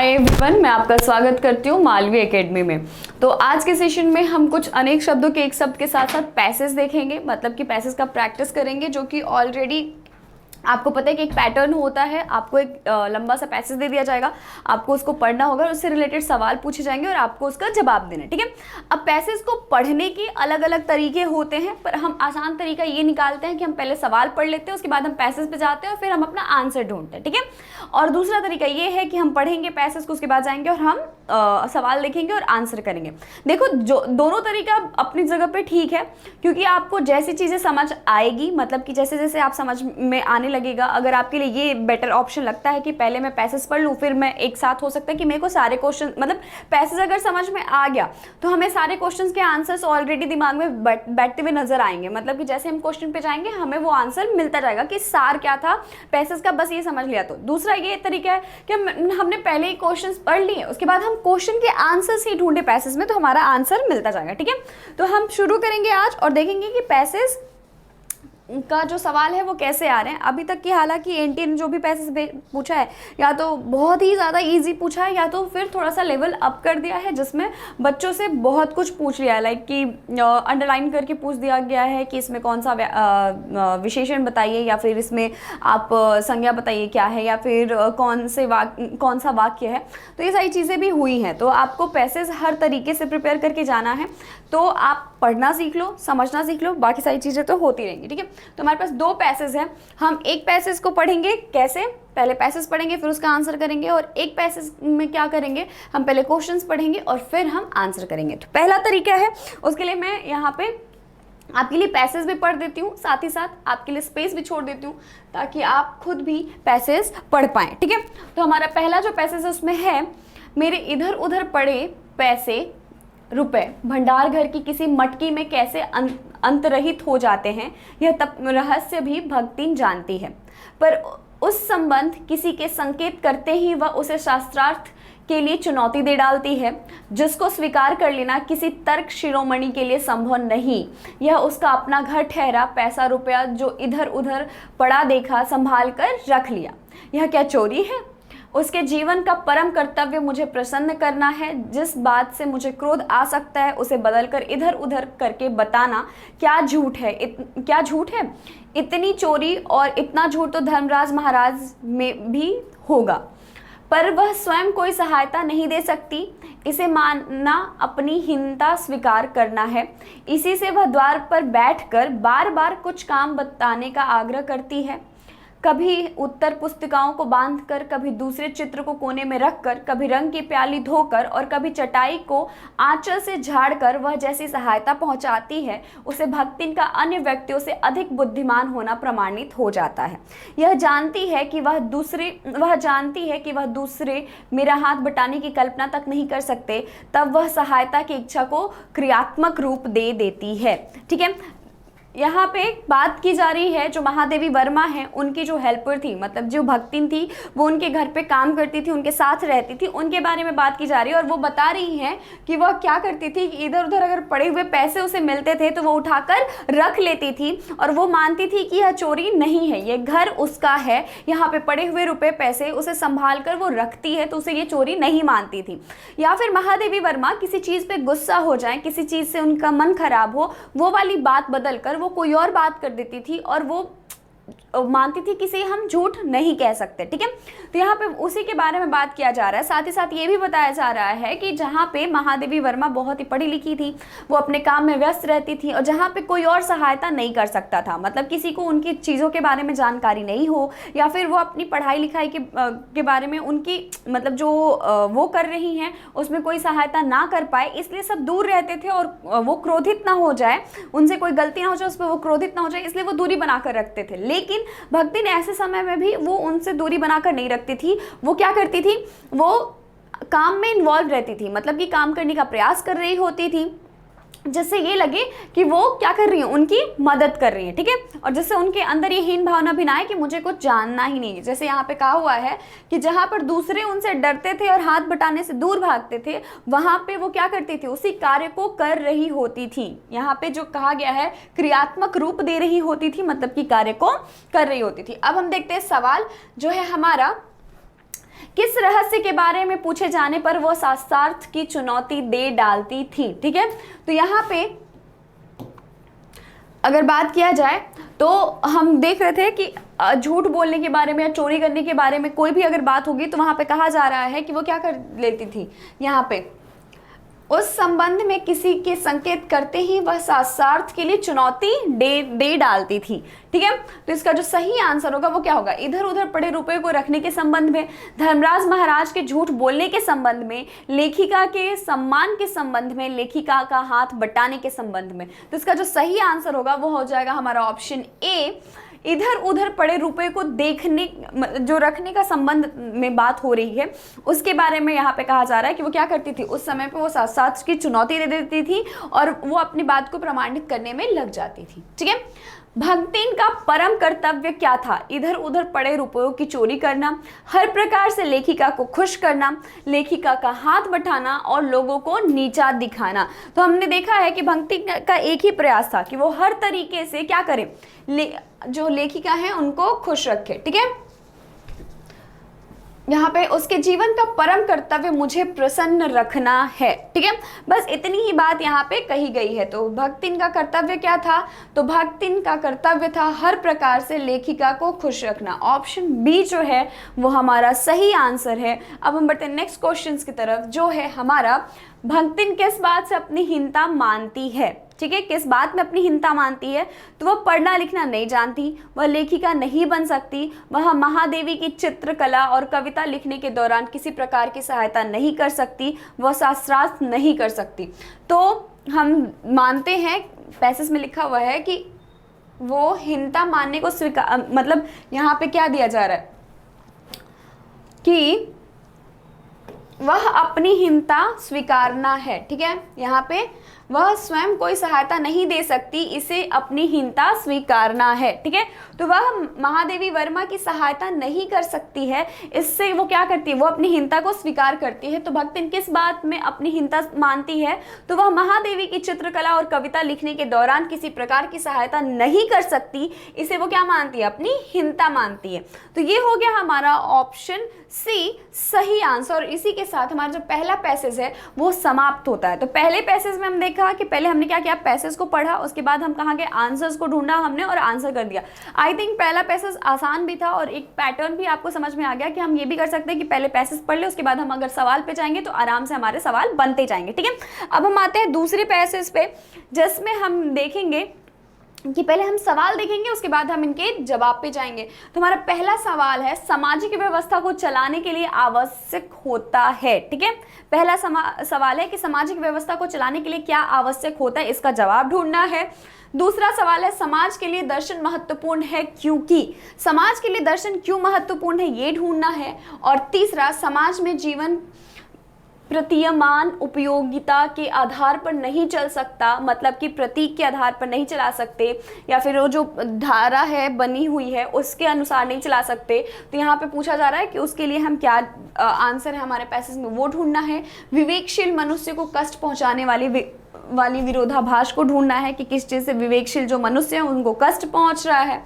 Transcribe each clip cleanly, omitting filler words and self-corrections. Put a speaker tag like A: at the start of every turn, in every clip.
A: Hi everyone, मैं आपका स्वागत करती हूँ मालवी एकेडमी में। तो आज के सेशन में हम कुछ अनेक शब्दों के एक शब्द के साथ साथ पैसेज देखेंगे, मतलब कि पैसेज का प्रैक्टिस करेंगे, जो कि ऑलरेडी आपको पता है कि एक पैटर्न होता है। आपको एक लंबा सा पैसेज दे दिया जाएगा, आपको उसको पढ़ना होगा, उससे रिलेटेड सवाल पूछे जाएंगे और आपको उसका जवाब देना है, ठीक है। अब पैसेज को पढ़ने के अलग अलग तरीके होते हैं, पर हम आसान तरीका ये निकालते हैं कि हम पहले सवाल पढ़ लेते हैं, उसके बाद हम पैसेज पे जाते हैं और फिर हम अपना आंसर ढूंढते हैं, ठीक है। और दूसरा तरीका ये है कि हम पढ़ेंगे पैसेज को, उसके बाद जाएंगे और हम सवाल लिखेंगे और आंसर करेंगे। देखो, जो दोनों तरीका अपनी जगह पे ठीक है, क्योंकि आपको जैसी चीज़ें समझ आएगी, मतलब कि जैसे जैसे आप समझ में आने लगेगा, अगर आपके लिए ये बेटर ऑप्शन लगता है कि पहले मैं पैसेज पढ़ लूँ फिर मैं एक साथ, हो सकता है कि मेरे को सारे क्वेश्चन, मतलब पैसेज अगर समझ में आ गया तो हमें सारे क्वेश्चंस के आंसर्स ऑलरेडी दिमाग में बैठते हुए नजर आएंगे। मतलब कि जैसे हम क्वेश्चन पे जाएंगे हमें वो आंसर मिलता जाएगा कि सार क्या था पैसेज का, बस ये समझ लिया। तो दूसरा ये तरीका है कि हमने पहले ही क्वेश्चन पढ़ लिए, उसके बाद हम क्वेश्चन के आंसर्स ही ढूंढे पैसेज में, तो हमारा आंसर मिलता जाएगा, ठीक है। तो हम शुरू करेंगे आज और देखेंगे कि पैसेज का जो सवाल है वो कैसे आ रहे हैं। अभी तक की हालांकि एनटीए ने जो भी पैसेज पूछा है, या तो बहुत ही ज़्यादा इजी पूछा है, या तो फिर थोड़ा सा लेवल अप कर दिया है, जिसमें बच्चों से बहुत कुछ पूछ लिया है, लाइक कि अंडरलाइन करके पूछ दिया गया है कि इसमें कौन सा विशेषण बताइए, या फिर इसमें आप संज्ञा बताइए क्या है, या फिर कौन सा वाक्य है। तो ये सारी चीज़ें भी हुई हैं। तो आपको पैसेज हर तरीके से प्रिपेयर करके जाना है, तो आप पढ़ना सीख लो, समझना सीख लो, बाकी सारी चीज़ें तो होती रहेंगी, ठीक है। तो हमारे पास दो पैसेज हैं, हम एक पैसेज को पढ़ेंगे कैसे, पहले पैसेज पढ़ेंगे फिर उसका आंसर करेंगे, और एक पैसेज में क्या करेंगे, हम पहले क्वेश्चंस पढ़ेंगे और फिर हम आंसर करेंगे। तो पहला तरीका है, उसके लिए मैं यहाँ पे आपके लिए पैसेज भी पढ़ देती हूँ, साथ ही साथ आपके लिए स्पेस भी छोड़ देती हूँ ताकि आप खुद भी पैसेज पढ़ पाएँ, ठीक है। तो हमारा पहला जो पैसेज है उसमें है, मेरे इधर उधर पड़े पैसे रुपए भंडार घर की किसी मटकी में कैसे अंतरहित हो जाते हैं, यह तब रहस्य भी भक्तिन जानती है, पर उस संबंध किसी के संकेत करते ही वह उसे शास्त्रार्थ के लिए चुनौती दे डालती है, जिसको स्वीकार कर लेना किसी तर्क शिरोमणि के लिए संभव नहीं। यह उसका अपना घर ठहरा पैसा रुपया जो इधर उधर पड़ा देखा संभाल कर रख लिया। यह क्या चोरी है? उसके जीवन का परम कर्तव्य मुझे प्रसन्न करना है। जिस बात से मुझे क्रोध आ सकता है उसे बदलकर इधर उधर करके बताना क्या झूठ है, क्या झूठ है? इतनी चोरी और इतना झूठ तो धर्मराज महाराज में भी होगा, पर वह स्वयं कोई सहायता नहीं दे सकती। इसे मानना अपनी हीनता स्वीकार करना है। इसी से वह द्वार पर बैठकर बार बार कुछ काम बताने का आग्रह करती है। कभी उत्तर पुस्तिकाओं को बांधकर, कभी दूसरे चित्र को कोने में रखकर, कभी रंग की प्याली धोकर और कभी चटाई को आंचल से झाड़कर वह जैसी सहायता पहुंचाती है, उसे भक्तिन का अन्य व्यक्तियों से अधिक बुद्धिमान होना प्रमाणित हो जाता है। यह जानती है कि वह दूसरे मेरा हाथ बटाने की कल्पना तक नहीं कर सकते, तब वह सहायता की इच्छा को क्रियात्मक रूप दे देती है, ठीक है। यहाँ पे बात की जा रही है, जो महादेवी वर्मा हैं उनकी जो हेल्पर थी, मतलब जो भक्तिन थी, वो उनके घर पे काम करती थी, उनके साथ रहती थी, उनके बारे में बात की जा रही है। और वो बता रही हैं कि वह क्या करती थी कि इधर उधर अगर पड़े हुए पैसे उसे मिलते थे तो वो उठाकर रख लेती थी, और वो मानती थी कि यह चोरी नहीं है, ये घर उसका है, यहाँ पे पड़े हुए रुपए पैसे उसे संभाल कर वो रखती है, तो उसे ये चोरी नहीं मानती थी। या फिर महादेवी वर्मा किसी चीज़ पे गुस्सा हो जाए, किसी चीज़ से उनका मन खराब हो, वो वाली बात बदल कर कोई और बात कर देती थी, और वो मानती थी कि इसे हम झूठ नहीं कह सकते, ठीक है। तो यहाँ पे उसी के बारे में बात किया जा रहा है। साथ ही साथ ये भी बताया जा रहा है कि जहाँ पे महादेवी वर्मा बहुत ही पढ़ी लिखी थी, वो अपने काम में व्यस्त रहती थी, और जहाँ पे कोई और सहायता नहीं कर सकता था, मतलब किसी को उनकी चीज़ों के बारे में जानकारी नहीं हो, या फिर वो अपनी पढ़ाई लिखाई के बारे में उनकी, मतलब जो वो कर रही हैं उसमें कोई सहायता ना कर पाए, इसलिए सब दूर रहते थे, और वो क्रोधित ना हो जाए, उनसे कोई गलती ना हो जाए, उस पर वो क्रोधित ना हो जाए, इसलिए वो दूरी बनाकर रखते थे। लेकिन भक्तिन ऐसे समय में भी वो उनसे दूरी बनाकर नहीं रखती थी। वो क्या करती थी, वो काम में इन्वॉल्व रहती थी, मतलब कि काम करने का प्रयास कर रही होती थी, जिससे ये लगे कि वो क्या कर रही है, उनकी मदद कर रही है, ठीक है। और जिससे उनके अंदर ये हीन भावना भी ना आए कि मुझे कुछ जानना ही नहीं है। जैसे यहाँ पे कहा हुआ है कि जहाँ पर दूसरे उनसे डरते थे और हाथ बटाने से दूर भागते थे, वहाँ पे वो क्या करती थी, उसी कार्य को कर रही होती थी। यहाँ पे जो कहा गया है क्रियात्मक रूप दे रही होती थी, मतलब कि कार्य को कर रही होती थी। अब हम देखते हैं सवाल जो है हमारा किस रहस्य के बारे में पूछे जाने पर वो शास्त्रार्थ की चुनौती दे डालती थी। ठीक है, तो यहाँ पे अगर बात किया जाए तो हम देख रहे थे कि झूठ बोलने के बारे में या चोरी करने के बारे में कोई भी अगर बात होगी तो वहाँ पे कहा जा रहा है कि वो क्या कर लेती थी, यहाँ पे उस संबंध में किसी के संकेत करते ही वह शास्त्रार्थ के लिए चुनौती दे डालती थी। ठीक है, तो इसका जो सही आंसर होगा वो क्या होगा, इधर उधर पड़े रुपए को रखने के संबंध में, धर्मराज महाराज के झूठ बोलने के संबंध में, लेखिका के सम्मान के संबंध में, लेखिका का हाथ बटाने के संबंध में। तो इसका जो सही आंसर होगा वो हो जाएगा हमारा ऑप्शन ए, इधर उधर पड़े रुपए को देखने जो रखने का संबंध में बात हो रही है उसके बारे में यहाँ पे कहा जा रहा है कि वो क्या करती थी, उस समय पे वो शास्त्रार्थ की चुनौती दे देती थी और वो अपनी बात को प्रमाणित करने में लग जाती थी। ठीक है, भक्तिन का परम कर्तव्य क्या था, इधर उधर पड़े रुपयों की चोरी करना, हर प्रकार से लेखिका को खुश करना, लेखिका का हाथ बटाना और लोगों को नीचा दिखाना। तो हमने देखा है कि भक्तिन का एक ही प्रयास था कि वो हर तरीके से क्या करे, जो लेखिका है उनको खुश रखे। ठीक है, यहाँ पे उसके जीवन का परम कर्तव्य मुझे प्रसन्न रखना है। ठीक है, बस इतनी ही बात यहाँ पे कही गई है। तो भक्तिन का कर्तव्य क्या था, तो भक्तिन का कर्तव्य था हर प्रकार से लेखिका को खुश रखना। ऑप्शन बी जो है वो हमारा सही आंसर है। अब हम बढ़ते हैं नेक्स्ट क्वेश्चन की तरफ, जो है हमारा भक्तिन किस बात से अपनी हीनता मानती है। ठीक है, किस बात में अपनी हीनता मानती है, तो वह पढ़ना लिखना नहीं जानती, वह लेखिका नहीं बन सकती, वह महादेवी की चित्रकला और कविता लिखने के दौरान किसी प्रकार की सहायता नहीं कर सकती, वह शास्त्रार्थ नहीं कर सकती। तो हम मानते हैं, पैसेज में लिखा हुआ है कि वो हीनता मानने को स्वीकार, मतलब यहाँ पे क्या दिया जा रहा है कि वह अपनी हीनता स्वीकारना है। ठीक है, यहाँ पे वह स्वयं कोई सहायता नहीं दे सकती, इसे अपनी हीनता स्वीकारना है। ठीक है, तो वह महादेवी वर्मा की सहायता नहीं कर सकती है, इससे वो क्या करती है, वो अपनी हीनता को स्वीकार करती है। तो भक्तिन किस बात में अपनी हीनता मानती है, तो वह महादेवी की चित्रकला और कविता लिखने के दौरान किसी प्रकार की सहायता नहीं कर सकती, इसे वो क्या मानती है, अपनी हीनता मानती है। तो ये हो गया हमारा ऑप्शन सी सही आंसर। और इसी के साथ हमारा जो पहला पैसेज है वो समाप्त होता है। तो पहले पैसेज में हम देखा कि पहले हमने क्या किया, पैसेज को पढ़ा, उसके बाद हम कहाँ गए, आंसर्स को ढूंढा हमने और आंसर कर दिया। आई थिंक पहला पैसेज आसान भी था और एक पैटर्न भी आपको समझ में आ गया कि हम ये भी कर सकते हैं कि पहले पैसेज पढ़ ले, उसके बाद हम अगर सवाल पे जाएंगे तो आराम से हमारे सवाल बनते जाएंगे। ठीक है, अब हम आते हैं दूसरे पैसेज पे, जिसमें हम देखेंगे कि पहले हम सवाल देखेंगे उसके बाद हम इनके जवाब पे जाएंगे। तो हमारा पहला सवाल है, सामाजिक व्यवस्था को चलाने के लिए आवश्यक होता है। ठीक है, पहला सवाल है कि सामाजिक व्यवस्था को चलाने के लिए क्या आवश्यक होता है, इसका जवाब ढूंढना है। दूसरा सवाल है, समाज के लिए दर्शन महत्वपूर्ण है क्योंकि, समाज के लिए दर्शन क्यों महत्वपूर्ण है ये ढूंढना है। और तीसरा, समाज में जीवन प्रतीयमान उपयोगिता के आधार पर नहीं चल सकता, मतलब कि प्रतीक के आधार पर नहीं चला सकते, या फिर वो जो धारा है बनी हुई है उसके अनुसार नहीं चला सकते। तो यहाँ पे पूछा जा रहा है कि उसके लिए हम क्या आंसर है हमारे पैसेज में वो ढूंढना है। विवेकशील मनुष्य को कष्ट पहुँचाने वाली विरोधाभास को ढूंढना है कि किस चीज़ से विवेकशील जो मनुष्य हैं उनको कष्ट पहुँच रहा है।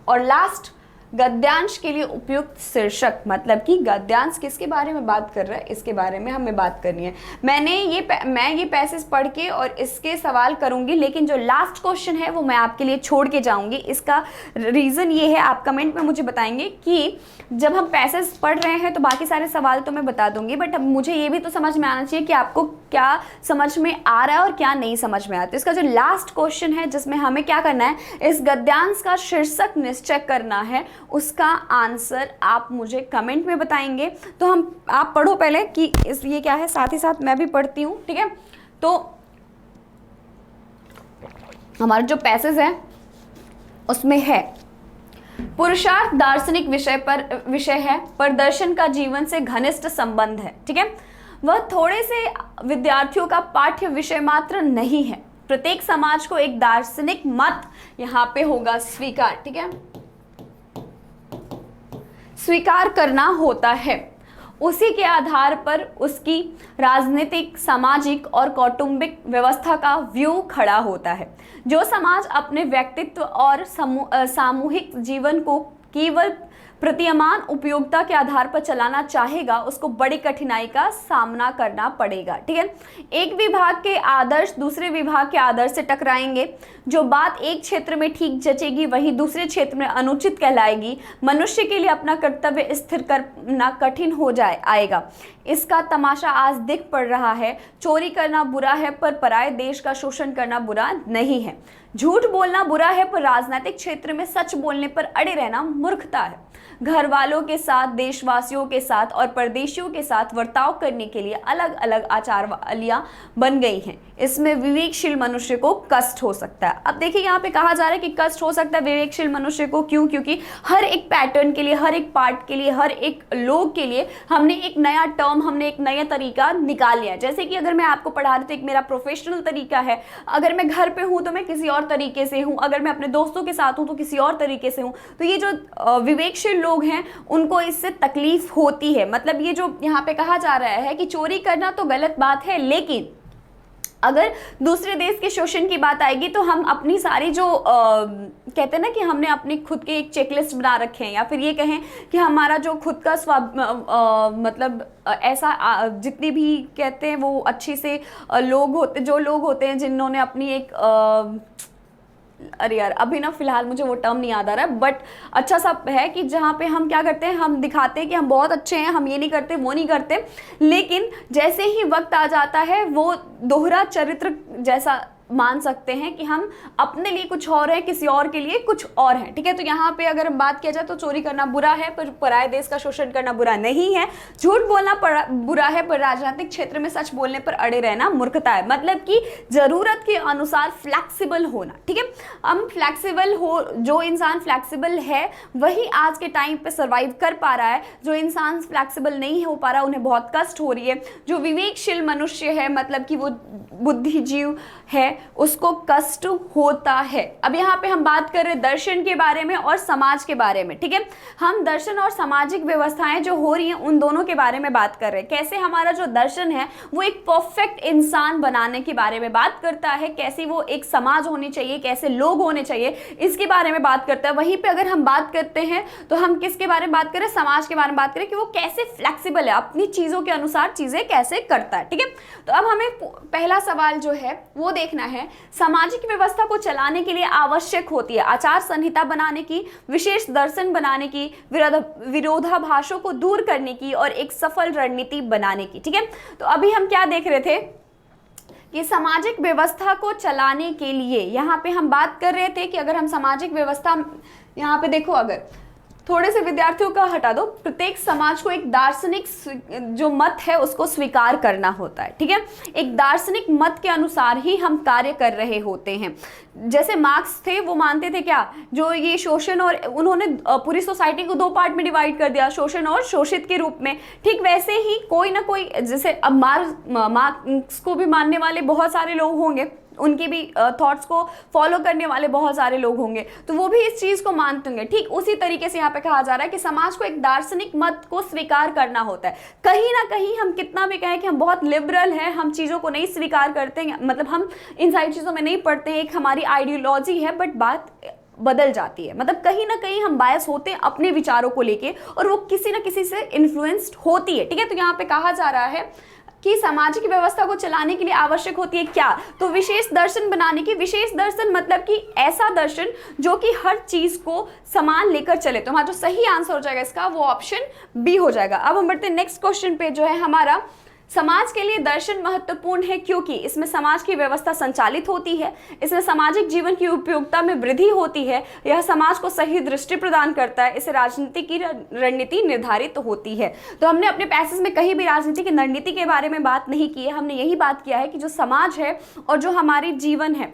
A: और लास्ट, गद्यांश के लिए उपयुक्त शीर्षक, मतलब कि गद्यांश किसके बारे में बात कर रहा है इसके बारे में हमें बात करनी है। मैं ये पैसेज पढ़ के और इसके सवाल करूंगी, लेकिन जो लास्ट क्वेश्चन है वो मैं आपके लिए छोड़ के जाऊंगी। इसका रीज़न ये है, आप कमेंट में मुझे बताएंगे कि जब हम पैसेज पढ़ रहे हैं तो बाकी सारे सवाल तो मैं बता दूंगी, बट अब मुझे ये भी तो समझ में आना चाहिए कि आपको क्या समझ में आ रहा है और क्या नहीं समझ में आता। इसका जो लास्ट क्वेश्चन है जिसमें हमें क्या करना है, इस गद्यांश का शीर्षक निश्चय करना है, उसका आंसर आप मुझे कमेंट में बताएंगे। तो आप पढ़ो पहले कि ये क्या है, साथ ही साथ मैं भी पढ़ती हूँ। ठीक है, तो हमारा जो पैसेज है उसमें है, पुरुषार्थ दार्शनिक विषय है, पर दर्शन का जीवन से घनिष्ठ संबंध है। ठीक है, वह थोड़े से विद्यार्थियों का पाठ्य विषय मात्र नहीं है, प्रत्येक समाज को एक दार्शनिक मत यहाँ पे होगा स्वीकार, ठीक है, स्वीकार करना होता है। उसी के आधार पर उसकी राजनीतिक, सामाजिक और कौटुंबिक व्यवस्था का व्यू खड़ा होता है। जो समाज अपने व्यक्तित्व और सामूहिक जीवन को केवल प्रतिमान उपयोगिता के आधार पर चलाना चाहेगा उसको बड़ी कठिनाई का सामना करना पड़ेगा। ठीक है, एक विभाग के आदर्श दूसरे विभाग के आदर्श से टकराएंगे। जो बात एक क्षेत्र में ठीक जचेगी वही दूसरे क्षेत्र में अनुचित कहलाएगी। मनुष्य के लिए अपना कर्तव्य स्थिर करना कठिन हो आएगा। इसका तमाशा आज दिख पड़ रहा है। चोरी करना बुरा है पर पराये देश का शोषण करना बुरा नहीं है। झूठ बोलना बुरा है पर राजनीतिक क्षेत्र में सच बोलने पर अड़े रहना मूर्खता है। घर वालों के साथ, देशवासियों के साथ और परदेशियों के साथ वर्ताव करने के लिए अलग अलग आचारवालियां बन गई हैं। इसमें विवेकशील मनुष्य को कष्ट हो सकता है। अब देखिए यहाँ पे कहा जा रहा है कि कष्ट हो सकता है विवेकशील मनुष्य को। क्यों? क्योंकि हर एक पैटर्न के लिए, हर एक पार्ट के लिए, हर एक लोग के लिए हमने एक नया टर्म, हमने एक नया तरीका निकाल लिया। जैसे कि अगर मैं आपको पढ़ा रही थी, एक मेरा प्रोफेशनल तरीका है। अगर मैं घर पे हूँ तो मैं किसी और तरीके से हूँ, अगर मैं अपने दोस्तों के साथ हूँ तो किसी और तरीके से हूँ। तो ये जो विवेकशील लोग हैं उनको इससे तकलीफ होती है। मतलब ये जो यहाँ पे कहा जा रहा है कि चोरी करना तो गलत बात है, लेकिन अगर दूसरे देश के शोषण की बात आएगी तो हम अपनी सारी जो कहते हैं ना कि हमने अपनी खुद के एक चेकलिस्ट बना रखे हैं, या फिर ये कहें कि हमारा जो खुद का मतलब ऐसा जितनी भी कहते हैं वो अच्छी से लोग होते हैं जिन्होंने अपनी एक अरे यार अभी ना फिलहाल मुझे वो टर्म नहीं याद आ रहा है, बट अच्छा सा है कि जहाँ पे हम क्या करते हैं, हम दिखाते हैं कि हम बहुत अच्छे हैं, हम ये नहीं करते वो नहीं करते, लेकिन जैसे ही वक्त आ जाता है वो दोहरा चरित्र जैसा मान सकते हैं कि हम अपने लिए कुछ और हैं, किसी और के लिए कुछ और हैं। ठीक है, तो यहाँ पे अगर बात किया जाए तो चोरी करना बुरा है पर पराये देश का शोषण करना बुरा नहीं है। झूठ बोलना बुरा है पर राजनीतिक क्षेत्र में सच बोलने पर अड़े रहना मूर्खता है। मतलब कि जरूरत के अनुसार फ्लैक्सिबल होना। ठीक है, हम फ्लैक्सिबल हो, जो इंसान फ्लैक्सिबल है वही आज के टाइम पे सर्वाइव कर पा रहा है। जो इंसान फ्लैक्सिबल नहीं हो पा रहा उन्हें बहुत कष्ट हो रही है। जो विवेकशील मनुष्य है, मतलब कि वो बुद्धिजीव है, उसको कष्ट होता है। अब यहाँ पे हम बात कर रहे हैं दर्शन के बारे में और समाज के बारे में। ठीक है, हम दर्शन और सामाजिक व्यवस्थाएं जो हो रही हैं उन दोनों के बारे में बात कर रहे हैं। कैसे हमारा जो दर्शन है वो एक परफेक्ट इंसान बनाने के बारे में बात करता है, कैसी वो एक समाज होनी चाहिए, कैसे लोग होने चाहिए, इसके बारे में बात करता है। वहीं पे अगर हम बात करते हैं तो हम किसके बारे में बात करें? समाज के बारे में बात करें कि वो कैसे फ्लेक्सिबल है, अपनी चीजों के अनुसार चीजें कैसे करता है। ठीक है, तो अब हमें पहला सवाल जो है वो देखना है, सामाजिक व्यवस्था को चलाने के लिए आवश्यक होती है आचार संहिता बनाने की, विशेष दर्शन बनाने की, विरोधाभासों को दूर करने की और एक सफल रणनीति बनाने की। ठीक है, तो अभी हम क्या देख रहे थे कि सामाजिक व्यवस्था को चलाने के लिए यहाँ पे हम बात कर रहे थे कि अगर हम सामाजिक व्यवस्था, यहाँ पे देखो, अगर थोड़े से विद्यार्थियों का हटा दो, प्रत्येक समाज को एक दार्शनिक जो मत है उसको स्वीकार करना होता है। ठीक है, एक दार्शनिक मत के अनुसार ही हम कार्य कर रहे होते हैं। जैसे मार्क्स थे, वो मानते थे क्या, जो ये शोषण, और उन्होंने पूरी सोसाइटी को दो पार्ट में डिवाइड कर दिया, शोषण और शोषित के रूप में। ठीक वैसे ही कोई ना कोई, जैसे अब मार्क्स को भी मानने वाले बहुत सारे लोग होंगे, उनकी भी थॉट्स को फॉलो करने वाले बहुत सारे लोग होंगे, तो वो भी इस चीज को मानते होंगे। ठीक उसी तरीके से यहाँ पे कहा जा रहा है कि समाज को एक दार्शनिक मत को स्वीकार करना होता है। कहीं ना कहीं हम कितना भी कहें कि हम बहुत लिबरल हैं, हम चीजों को नहीं स्वीकार करते हैं, मतलब हम इन सारी चीजों में नहीं पढ़ते हैं, एक हमारी आइडियोलॉजी है, बट बात बदल जाती है। मतलब कहीं ना कहीं हम बायस होते हैं अपने विचारों को लेके, और वो किसी ना किसी से इन्फ्लुएंस्ड होती है। ठीक है, तो यहाँ पे कहा जा रहा है कि सामाजिक व्यवस्था को चलाने के लिए आवश्यक होती है क्या, तो विशेष दर्शन बनाने की। विशेष दर्शन मतलब कि ऐसा दर्शन जो कि हर चीज को समान लेकर चले। तो हमारा जो सही आंसर हो जाएगा इसका वो ऑप्शन बी हो जाएगा। अब हम बढ़ते हैं नेक्स्ट क्वेश्चन पे, जो है हमारा, समाज के लिए दर्शन महत्वपूर्ण है क्योंकि इसमें समाज की व्यवस्था संचालित होती है, इसमें सामाजिक जीवन की उपयोगिता में वृद्धि होती है, यह समाज को सही दृष्टि प्रदान करता है, इससे राजनीति की रणनीति निर्धारित होती है। तो हमने अपने पैसेज में कहीं भी राजनीति की रणनीति के बारे में बात नहीं की है, हमने यही बात किया है कि जो समाज है और जो हमारी जीवन है,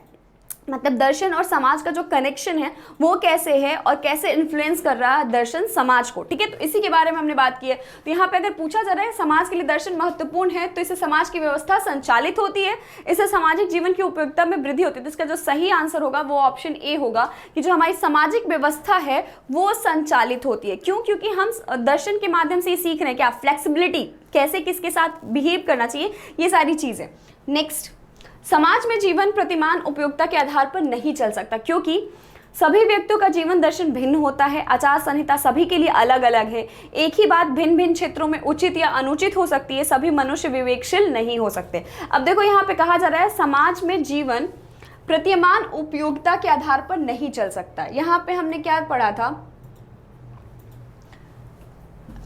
A: मतलब दर्शन और समाज का जो कनेक्शन है वो कैसे है और कैसे इन्फ्लुएंस कर रहा है दर्शन समाज को। ठीक है, तो इसी के बारे में हमने बात की है। तो यहाँ पे अगर पूछा जा रहा है समाज के लिए दर्शन महत्वपूर्ण है, तो इससे समाज की व्यवस्था संचालित होती है, इससे सामाजिक जीवन की उपयोगिता में वृद्धि होती है। तो इसका जो सही आंसर होगा वो ऑप्शन ए होगा कि जो हमारी सामाजिक व्यवस्था है वो संचालित होती है। क्यों? क्योंकि हम दर्शन के माध्यम से ये सीख रहे हैं क्या, फ्लेक्सिबिलिटी, कैसे किसके साथ बिहेव करना चाहिए, ये सारी चीजें। नेक्स्ट, समाज में जीवन प्रतिमान उपयोगिता के आधार पर नहीं चल सकता, क्योंकि सभी व्यक्तियों का जीवन दर्शन भिन्न होता है, आचार संहिता सभी के लिए अलग अलग है, एक ही बात भिन्न भिन्न क्षेत्रों में उचित या अनुचित हो सकती है, सभी मनुष्य विवेकशील नहीं हो सकते। अब देखो यहाँ पे कहा जा रहा है समाज में जीवन प्रतीयमान उपयोगिता के आधार पर नहीं चल सकता। यहाँ पे हमने क्या पढ़ा था,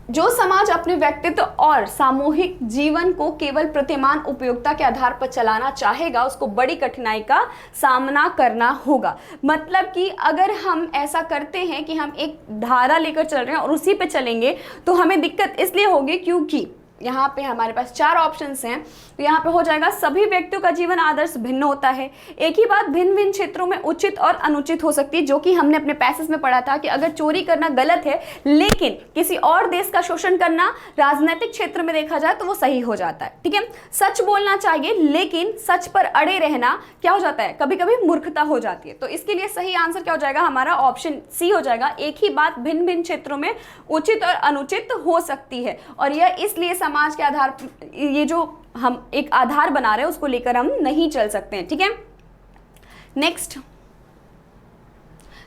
A: जो समाज अपने व्यक्तित्व और सामूहिक जीवन को केवल प्रतीयमान उपयोगिता के आधार पर चलाना चाहेगा उसको बड़ी कठिनाई का सामना करना होगा। मतलब कि अगर हम ऐसा करते हैं कि हम एक धारा लेकर चल रहे हैं और उसी पे चलेंगे तो हमें दिक्कत इसलिए होगी क्योंकि यहाँ पे हमारे पास 4 ऑप्शंस हैं। तो यहाँ पे हो जाएगा सभी व्यक्तियों का जीवन आदर्श भिन्न होता है, एक ही बात भिन्न भिन्न क्षेत्रों में उचित और अनुचित हो सकती है, जो कि हमने अपने पैसेज में पढ़ा था कि अगर चोरी करना गलत है लेकिन किसी और देश का शोषण करना राजनीतिक क्षेत्र में देखा जाए तो वो सही हो जाता है। ठीक है, सच बोलना चाहिए लेकिन सच पर अड़े रहना क्या हो जाता है, कभी कभी मूर्खता हो जाती है। तो इसके लिए सही आंसर क्या हो जाएगा, हमारा ऑप्शन सी हो जाएगा, एक ही बात भिन्न भिन्न क्षेत्रों में उचित और अनुचित हो सकती है। और यह इसलिए समाज के आधार, ये जो हम एक आधार बना रहे हैं उसको लेकर हम नहीं चल सकते हैं। ठीक है, नेक्स्ट,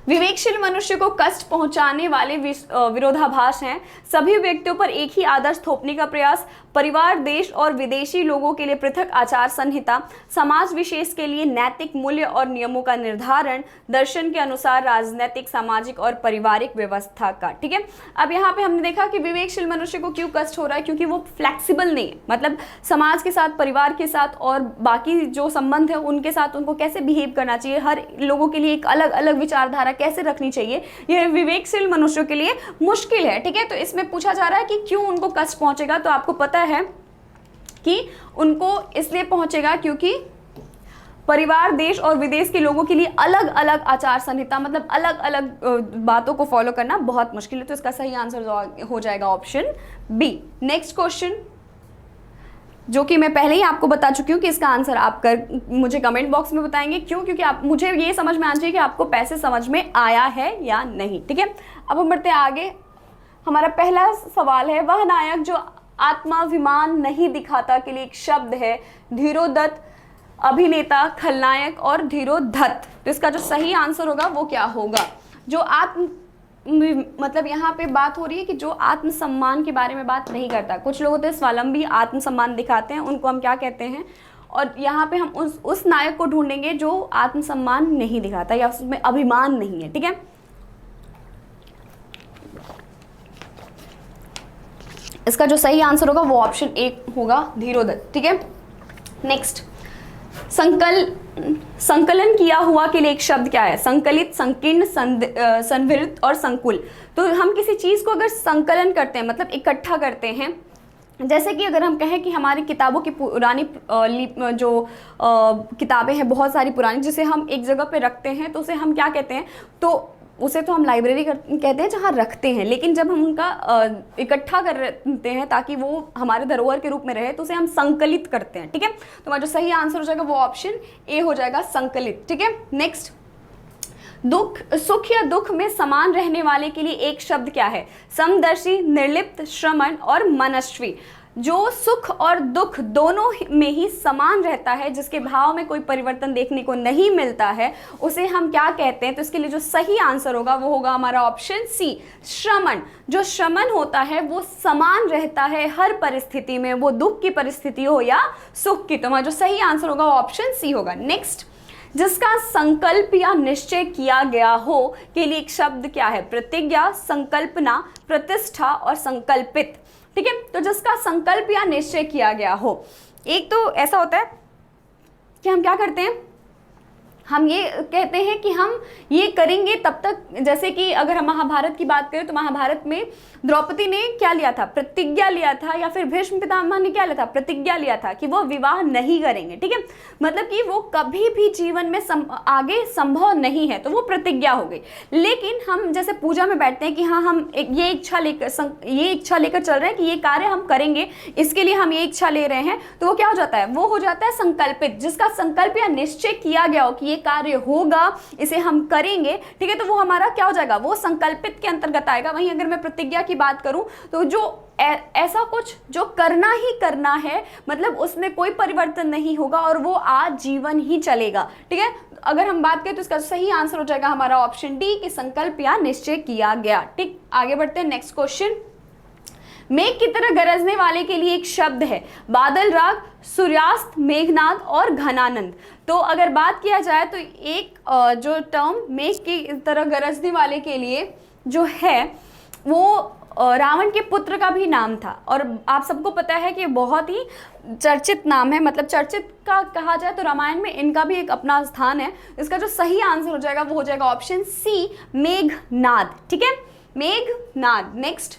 A: विवेकशील मनुष्य को कष्ट पहुंचाने वाले विरोधाभास हैं। सभी व्यक्तियों पर एक ही आदर्श थोपने का प्रयास, परिवार, देश और विदेशी लोगों के लिए पृथक आचार संहिता, समाज विशेष के लिए नैतिक मूल्य और नियमों का निर्धारण, दर्शन के अनुसार राजनीतिक, सामाजिक और पारिवारिक व्यवस्था का। ठीक है, अब यहाँ पे हमने देखा कि विवेकशील मनुष्य को क्यों कष्ट हो रहा है, क्योंकि वो फ्लैक्सिबल नहीं है। मतलब समाज के साथ, परिवार के साथ और बाकी जो संबंध है उनके साथ उनको कैसे बिहेव करना चाहिए, हर लोगों के लिए एक अलग अलग विचारधारा कैसे रखनी चाहिए, यह विवेकशील मनुष्यों के लिए मुश्किल है। ठीक है, तो इसमें पूछा जा रहा है कि क्यों उनको कष्ट पहुंचेगा, तो आपको पता है कि उनको इसलिए पहुंचेगा क्योंकि परिवार, देश और विदेश के लोगों के लिए अलग अलग आचार संहिता, मतलब अलग अलग बातों को फॉलो करना बहुत मुश्किल है। तो इसका सही आंसर हो जाएगा ऑप्शन बी। नेक्स्ट क्वेश्चन, जो कि मैं पहले ही आपको बता चुकी हूँ कि इसका आंसर आप मुझे कमेंट बॉक्स में बताएंगे। क्यों? क्योंकि आप, मुझे ये समझ में आना चाहिए कि आपको पैसे समझ में आया है या नहीं। ठीक है, अब हम बढ़ते हैं आगे। हमारा पहला सवाल है, वह नायक जो आत्माभिमान नहीं दिखाता के लिए एक शब्द है, धीरोदत्त, अभिनेता, खलनायक और धीरोधत्त। तो इसका जो सही आंसर होगा वो क्या होगा, जो मतलब यहाँ पे बात हो रही है कि जो आत्मसम्मान के बारे में बात नहीं करता। कुछ लोग होते हैं स्वावलंबी, आत्मसम्मान दिखाते हैं, उनको हम क्या कहते हैं। और यहाँ पे हम उस नायक को ढूंढेंगे जो आत्मसम्मान नहीं दिखाता या उसमें अभिमान नहीं है। ठीक है, इसका जो सही आंसर होगा वो ऑप्शन ए होगा, धीरोदत्त। ठीक है, नेक्स्ट, संकलन किया हुआ के लिए एक शब्द क्या है, संकलित, संकीर्ण, संवृत और संकुल। तो हम किसी चीज को अगर संकलन करते हैं मतलब इकट्ठा करते हैं, जैसे कि अगर हम कहें कि हमारी किताबों की पुरानी जो किताबें हैं बहुत सारी पुरानी, जिसे हम एक जगह पे रखते हैं तो उसे हम क्या कहते हैं, तो उसे तो हम लाइब्रेरी कहते हैं जहाँ रखते हैं। लेकिन जब हम उनका इकट्ठा करते हैं ताकि वो हमारे धरोहर के रूप में रहे तो उसे हम संकलित करते हैं। ठीक है, तो हमारा जो सही आंसर हो जाएगा वो ऑप्शन ए हो जाएगा, संकलित। ठीक है, नेक्स्ट, दुख, सुख या दुख में समान रहने वाले के लिए एक शब्द क्या है, समदर्शी, निर्लिप्त, श्रमण और मनस्वी। जो सुख और दुख दोनों में ही समान रहता है, जिसके भाव में कोई परिवर्तन देखने को नहीं मिलता है, उसे हम क्या कहते हैं। तो इसके लिए जो सही आंसर होगा वो होगा हमारा ऑप्शन सी, श्रमण। जो श्रमण होता है वो समान रहता है हर परिस्थिति में, वो दुख की परिस्थिति हो या सुख की। तो हमारा जो सही आंसर होगा वो ऑप्शन सी होगा। नेक्स्ट, जिसका संकल्प या निश्चय किया गया हो के लिए एक शब्द क्या है, प्रतिज्ञा, संकल्पना, प्रतिष्ठा और संकल्पित। ठीक है, तो जिसका संकल्प या निश्चय किया गया हो, एक तो ऐसा होता है कि हम क्या करते हैं, हम ये कहते हैं कि हम ये करेंगे तब तक, जैसे कि अगर हम महाभारत की बात करें तो महाभारत में द्रौपदी ने क्या लिया था, प्रतिज्ञा लिया था, या फिर भीष्म पितामह ने क्या लिया था, प्रतिज्ञा लिया था कि वो विवाह नहीं करेंगे। ठीक है, मतलब कि वो कभी भी जीवन में आगे संभव नहीं है, तो वो प्रतिज्ञा हो गई। लेकिन हम जैसे पूजा में बैठते हैं कि हाँ हम ये इच्छा लेकर चल रहे हैं कि ये कार्य हम करेंगे, इसके लिए हम ये इच्छा ले रहे हैं, तो वो क्या हो जाता है, वो हो जाता है संकल्पित। जिसका संकल्प या निश्चय किया गया हो कि ये कार्य होगा, इसे हम करेंगे, ठीक है, तो वो हमारा क्या हो जाएगा, वो संकल्पित के अंतर्गत आएगा। वहीं अगर मैं प्रतिज्ञा की बात करूं तो जो ऐसा कुछ जो करना ही करना है, मतलब उसमें कोई परिवर्तन नहीं होगा और वो आज जीवन ही चलेगा, ठीक है। अगर हम बात करें तो इसका सही आंसर हो जाएगा हमारा ऑप्शन डी कि संकल्प या निश्चय किया गया। ठीक, आगे बढ़ते हैं नेक्स्ट क्वेश्चन। मेघ की तरह गरजने वाले के लिए एक शब्द है, बादल राग, सूर्यास्त, मेघनाद और घनानंद। तो अगर बात किया जाए तो एक जो टर्म मेघ की तरह गरजने वाले के लिए जो है वो रावण के पुत्र का भी नाम था, और आप सबको पता है कि बहुत ही चर्चित नाम है, मतलब चर्चित का कहा जाए तो रामायण में इनका भी एक अपना स्थान है। इसका जो सही आंसर हो जाएगा वो हो जाएगा ऑप्शन सी, मेघनाद। ठीक है, मेघनाद। नेक्स्ट,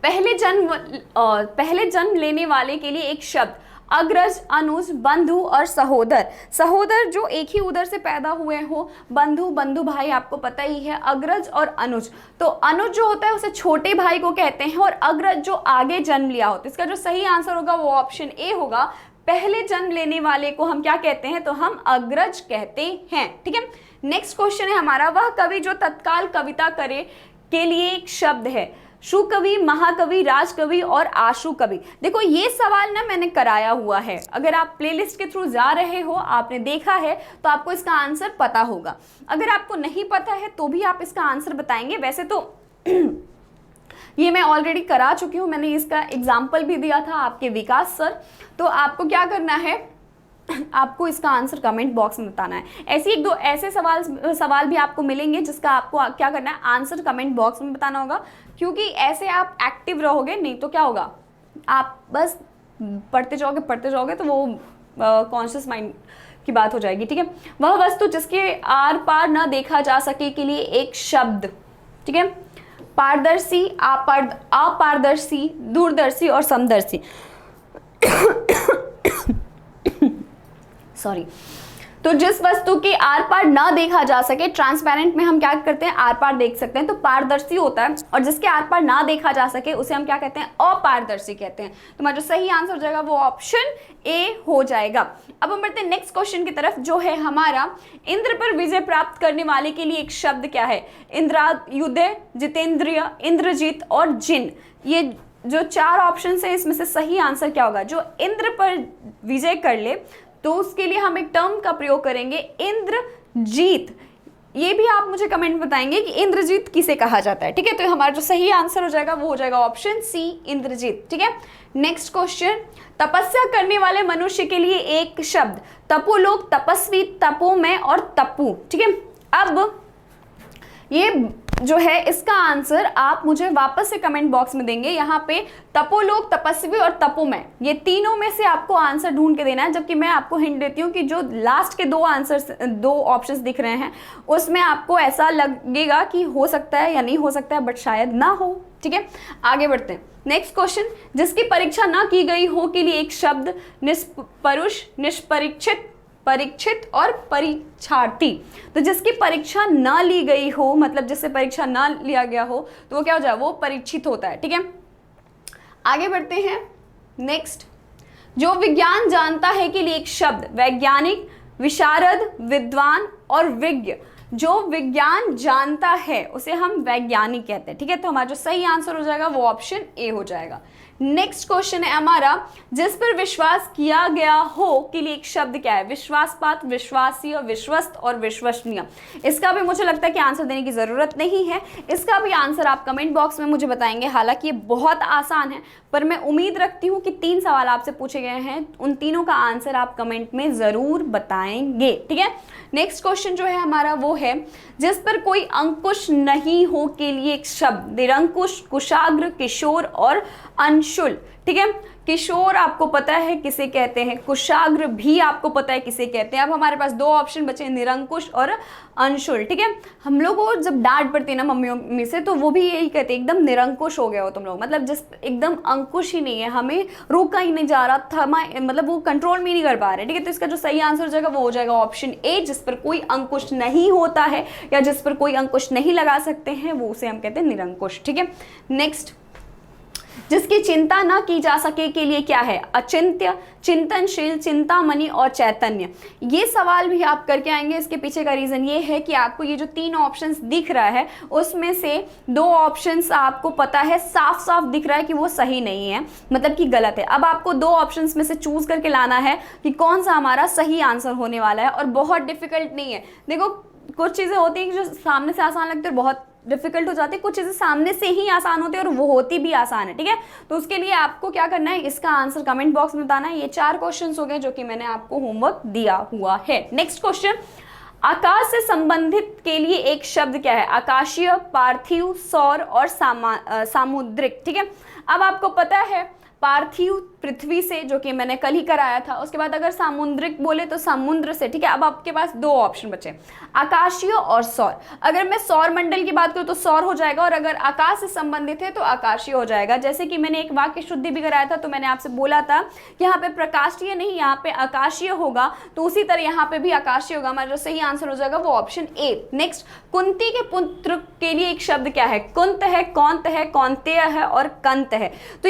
A: पहले जन्म लेने वाले के लिए एक शब्द, अग्रज, अनुज, बंधु और सहोदर। सहोदर जो एक ही उदर से पैदा हुए हो, बंधु, बंधु भाई आपको पता ही है, अग्रज और अनुज। तो अनुज जो होता है उसे छोटे भाई को कहते हैं, और अग्रज जो आगे जन्म लिया होता है। इसका जो सही आंसर होगा वो ऑप्शन ए होगा, पहले जन्म लेने वाले को हम क्या कहते हैं, तो हम अग्रज कहते हैं। ठीक है, नेक्स्ट क्वेश्चन है हमारा, वह कवि जो तत्काल कविता करे के लिए एक शब्द है, शुकवि, महाकवि, राजकवि और आशु कवि। देखो ये सवाल ना मैंने कराया हुआ है, अगर आप प्लेलिस्ट के थ्रू जा रहे हो, आपने देखा है तो आपको इसका आंसर पता होगा। अगर आपको नहीं पता है तो भी आप इसका आंसर बताएंगे। वैसे तो ये मैं ऑलरेडी करा चुकी हूँ, मैंने इसका एग्जाम्पल भी दिया था आपके विकास सर। तो आपको क्या करना है, आपको इसका आंसर कमेंट बॉक्स में बताना है। ऐसी एक दो ऐसे सवाल भी आपको मिलेंगे जिसका आपको क्या करना है, आंसर कमेंट बॉक्स में बताना होगा, क्योंकि ऐसे आप एक्टिव रहोगे, नहीं तो क्या होगा, आप बस पढ़ते जाओगे तो वो कॉन्शियस माइंड की बात हो जाएगी। ठीक है, वह वस्तु जिसके आर पार न देखा जा सके के लिए एक शब्द। ठीक है, पारदर्शी, अपारदर्शी, दूरदर्शी और समदर्शी। सॉरी, तो जिस वस्तु के आर पार ना देखा जा सके, ट्रांसपेरेंट में हम क्या करते हैं, आर पार देख सकते हैं, तो पारदर्शी होता है, और जिसके आर पार ना देखा जा सके उसे हम क्या कहते हैं, अपारदर्शी कहते हैं। तो हमारा जो सही आंसर हो जाएगा वो ऑप्शन ए हो जाएगा। अब हम बढ़ते हैं नेक्स्ट क्वेश्चन की तरफ, जो है हमारा, इंद्र पर विजय प्राप्त करने वाले के लिए एक शब्द क्या है, इंद्रायुधय, जितेंद्रिय, इंद्रजीत और जिन। ये जो चार ऑप्शन है इसमें से सही आंसर क्या होगा, जो इंद्र पर विजय कर ले तो उसके लिए हम एक टर्म का प्रयोग करेंगे, इंद्रजीत। ये भी आप मुझे कमेंट में बताएंगे कि इंद्रजीत किसे कहा जाता है। ठीक है, तो हमारा जो सही आंसर हो जाएगा वो हो जाएगा ऑप्शन सी, इंद्रजीत। ठीक है, नेक्स्ट क्वेश्चन, तपस्या करने वाले मनुष्य के लिए एक शब्द, तपोलोक, तपस्वी, तपोमय और तपु। ठीक है, अब ये जो है इसका आंसर आप मुझे वापस से कमेंट बॉक्स में देंगे। यहाँ पे तपोलोक, तपस्वी और तपोमय, ये तीनों में से आपको आंसर ढूंढ के देना है। जबकि मैं आपको हिंट देती हूँ कि जो लास्ट के दो ऑप्शंस दिख रहे हैं उसमें आपको ऐसा लगेगा कि हो सकता है या नहीं हो सकता है, बट शायद ना हो। ठीक है, आगे बढ़ते हैं। नेक्स्ट क्वेश्चन, जिसकी परीक्षा ना की गई हो के लिए एक शब्द, निष्परुष, निष्परीक्षित, परीक्षित और परीक्षार्थी। तो जिसकी परीक्षा ना ली गई हो, मतलब जिससे परीक्षा ना लिया गया हो, तो वो क्या हो जाए, वो परीक्षित होता है। ठीक है, आगे बढ़ते हैं। नेक्स्ट, जो विज्ञान जानता है के लिए एक शब्द, वैज्ञानिक, विशारद, विद्वान और विज्ञ। जो विज्ञान जानता है उसे हम वैज्ञानिक कहते हैं। ठीक है, तो हमारा जो सही आंसर हो जाएगा वो ऑप्शन ए हो जाएगा। नेक्स्ट क्वेश्चन है हमारा, जिस पर विश्वास किया गया हो के लिए एक शब्द क्या है, विश्वासपात, विश्वासीय, विश्वस्त और विश्वसनीय। इसका भी मुझे लगता है कि आंसर देने की जरूरत नहीं है, इसका भी आंसर आप कमेंट बॉक्स में मुझे बताएंगे। हालांकि ये बहुत आसान है, पर मैं उम्मीद रखती हूँ कि 3 सवाल आपसे पूछे गए हैं, उन तीनों का आंसर आप कमेंट में जरूर बताएंगे। ठीक है, नेक्स्ट क्वेश्चन जो है हमारा वो है, जिस पर कोई अंकुश नहीं हो के लिए एक शब्द, निरंकुश, कुशाग्र, किशोर और अंशुल। ठीक है, किशोर आपको पता है किसे कहते हैं, कुशाग्र भी आपको पता है किसे कहते हैं। अब हमारे पास 2 ऑप्शन बचे, निरंकुश और अंशुल। ठीक है, हम लोग को जब डांट पड़ती है ना मम्मी से, तो वो भी यही कहते हैं, एकदम निरंकुश हो गया हो तुम लोग, मतलब जिस एकदम अंकुश ही नहीं है, हमें रोका ही नहीं जा रहा था, मतलब वो कंट्रोल में नहीं कर पा रहे। ठीक है, तो इसका जो सही आंसर हो जाएगा वो हो जाएगा ऑप्शन ए, जिस पर कोई अंकुश नहीं होता है या जिस पर कोई अंकुश नहीं लगा सकते हैं वो उसे हम कहते हैं निरंकुश। ठीक है, नेक्स्ट, जिसकी चिंता ना की जा सके के लिए क्या है? अचिंत्य, चिंतनशील, चिंतामणि और चैतन्य। ये सवाल भी आप करके आएंगे। इसके पीछे का रीजन ये है कि आपको ये जो 3 ऑप्शंस दिख रहा है उसमें से 2 ऑप्शंस आपको पता है, साफ साफ दिख रहा है कि वो सही नहीं है, मतलब कि गलत है। अब आपको 2 ऑप्शंस में से चूज करके लाना है कि कौन सा हमारा सही आंसर होने वाला है। और बहुत डिफिकल्ट नहीं है। देखो कुछ चीजें होती हैं जो सामने से आसान लगती है और बहुत डिफिकल्ट हो जाती है, कुछ चीजें सामने से ही आसान होती है और वो होती भी आसान है, ठीक है। तो उसके लिए आपको क्या करना है, इसका आंसर कमेंट बॉक्स में बताना है। ये 4 क्वेश्चंस हो गए जो कि मैंने आपको होमवर्क दिया हुआ है। नेक्स्ट क्वेश्चन, आकाश से संबंधित के लिए एक शब्द क्या है? आकाशीय, पार्थिव, सौर और सामुद्रिक, ठीक है। अब आपको पता है पार्थिव पृथ्वी से, जो कि मैंने कल ही कराया था। उसके बाद अगर सामुद्रिक बोले तो समुद्र से, ठीक है। अब आपके पास 2 ऑप्शन बचे, आकाशीय और सौर। अगर मैं सौर मंडल की बात करूँ तो सौर हो जाएगा, और अगर आकाश से संबंधित है तो आकाशीय हो जाएगा। जैसे कि मैंने एक वाक्य शुद्धि भी कराया था, तो मैंने आपसे बोला था कि यहाँ पे प्रकाशीय नहीं, यहाँ पे आकाशीय होगा, तो उसी तरह यहाँ पे भी आकाशीय होगा। हमारा जो सही आंसर हो जाएगा वो ऑप्शन ए। नेक्स्ट, कुंती के पुत्र के लिए एक शब्द क्या है? कुंत है, कौंत है, कौंतेय है और कंत है। तो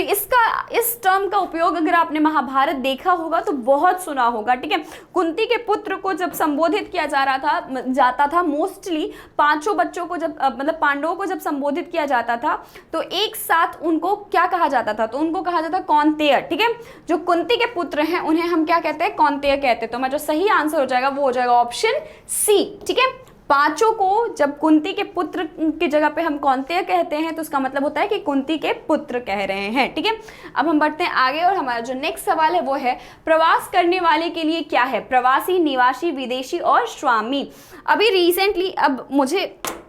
A: इस टर्म का उपयोग अगर आपने महाभारत देखा होगा तो बहुत सुना होगा, ठीक है। कुंती के पुत्र को जब संबोधित किया जाता था मोस्टली 5 बच्चों को, जब मतलब पांडवों को जब संबोधित किया जाता था तो एक साथ उनको क्या कहा जाता था? तो उनको कहा जाता कौंतेय, ठीक है। जो कुंती के पुत्र हैं उन्हें हम क्या कहते हैं? कौंतेय कहते हैं। तो हमारा जो सही आंसर हो जाएगा वो हो जाएगा ऑप्शन सी, ठीक है। 5 को जब कुंती के पुत्र की जगह पे हम कौंतेय कहते हैं तो उसका मतलब होता है कि कुंती के पुत्र कह रहे हैं, ठीक है। अब हम बढ़ते हैं आगे, और हमारा जो नेक्स्ट सवाल है वो है प्रवास करने वाले के लिए क्या है? प्रवासी, निवासी, विदेशी और स्वामी। अभी रिसेंटली, अब मुझे